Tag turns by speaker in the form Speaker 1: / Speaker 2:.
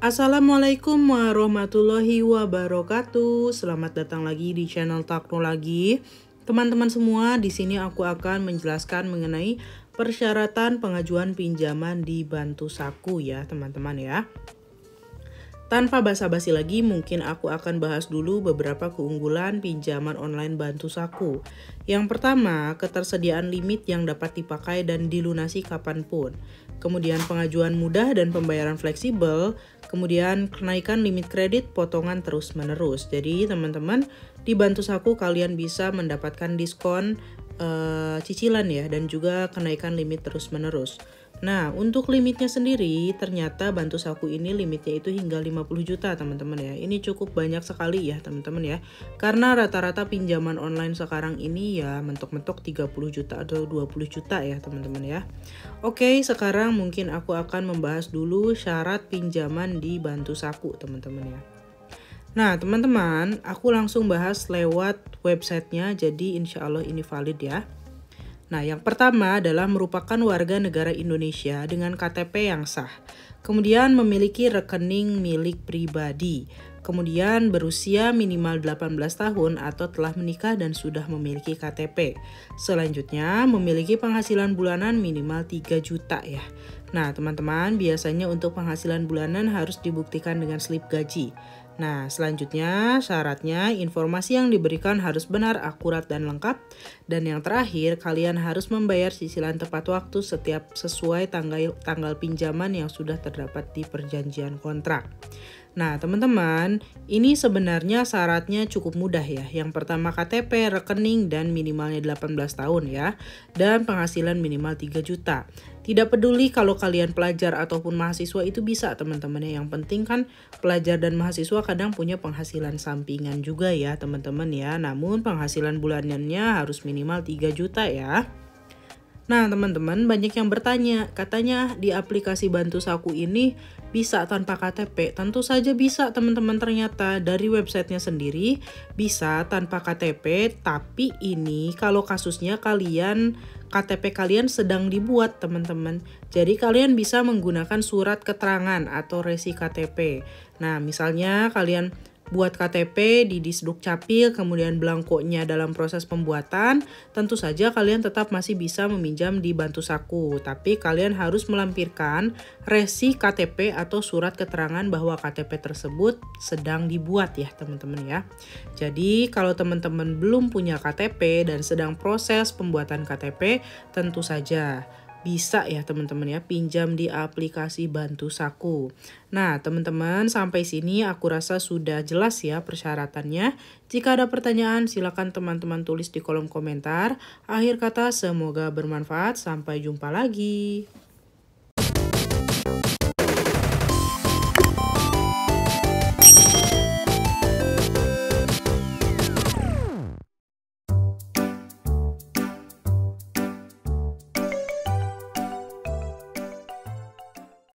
Speaker 1: Assalamualaikum warahmatullahi wabarakatuh. Selamat datang lagi di channel Teknologi. Teman-teman semua, di sini aku akan menjelaskan mengenai persyaratan pengajuan pinjaman di Bantu Saku ya, teman-teman ya. Tanpa basa-basi lagi, mungkin aku akan bahas dulu beberapa keunggulan pinjaman online Bantu Saku. Yang pertama, ketersediaan limit yang dapat dipakai dan dilunasi kapanpun. Kemudian pengajuan mudah dan pembayaran fleksibel. Kemudian kenaikan limit kredit potongan terus-menerus. Jadi teman-teman, di Bantu Saku kalian bisa mendapatkan diskon cicilan ya, dan juga kenaikan limit terus-menerus. Nah, untuk limitnya sendiri, ternyata Bantu Saku ini limitnya itu hingga 50 juta teman-teman ya. Ini cukup banyak sekali ya teman-teman ya. Karena rata-rata pinjaman online sekarang ini ya mentok-mentok 30 juta atau 20 juta ya teman-teman ya. Oke, sekarang mungkin aku akan membahas dulu syarat pinjaman di Bantu Saku teman-teman ya. Nah teman-teman, aku langsung bahas lewat websitenya, jadi insya Allah ini valid ya. Nah, yang pertama adalah merupakan warga negara Indonesia dengan KTP yang sah. Kemudian memiliki rekening milik pribadi. Kemudian berusia minimal 18 tahun atau telah menikah dan sudah memiliki KTP. Selanjutnya, memiliki penghasilan bulanan minimal 3 juta ya. Nah, teman-teman, biasanya untuk penghasilan bulanan harus dibuktikan dengan slip gaji. Nah, selanjutnya syaratnya informasi yang diberikan harus benar, akurat, dan lengkap. Dan yang terakhir, kalian harus membayar cicilan tepat waktu setiap sesuai tanggal pinjaman yang sudah terdapat di perjanjian kontrak. Nah, teman-teman, ini sebenarnya syaratnya cukup mudah ya. Yang pertama KTP, rekening, dan minimalnya 18 tahun ya. Dan penghasilan minimal 3 juta. Tidak peduli kalau kalian pelajar ataupun mahasiswa itu bisa teman-teman ya. Yang penting kan pelajar dan mahasiswa kadang punya penghasilan sampingan juga ya teman-teman ya. Namun penghasilan bulanannya harus minimal 3 juta ya. Nah teman-teman, banyak yang bertanya, katanya di aplikasi Bantu Saku ini bisa tanpa KTP. Tentu saja bisa teman-teman, ternyata dari websitenya sendiri bisa tanpa KTP. Tapi ini kalau kasusnya KTP kalian sedang dibuat teman-teman. Jadi kalian bisa menggunakan surat keterangan atau resi KTP. Nah misalnya kalian buat KTP di Disduk Capil, kemudian belangkonya dalam proses pembuatan, tentu saja kalian tetap masih bisa meminjam di Bantu Saku. Tapi kalian harus melampirkan resi KTP atau surat keterangan bahwa KTP tersebut sedang dibuat ya teman-teman ya. Jadi kalau teman-teman belum punya KTP dan sedang proses pembuatan KTP, tentu saja bisa ya teman-teman ya pinjam di aplikasi Bantu Saku. Nah teman-teman, sampai sini aku rasa sudah jelas ya persyaratannya. Jika ada pertanyaan silakan teman-teman tulis di kolom komentar. Akhir kata, semoga bermanfaat. Sampai jumpa lagi.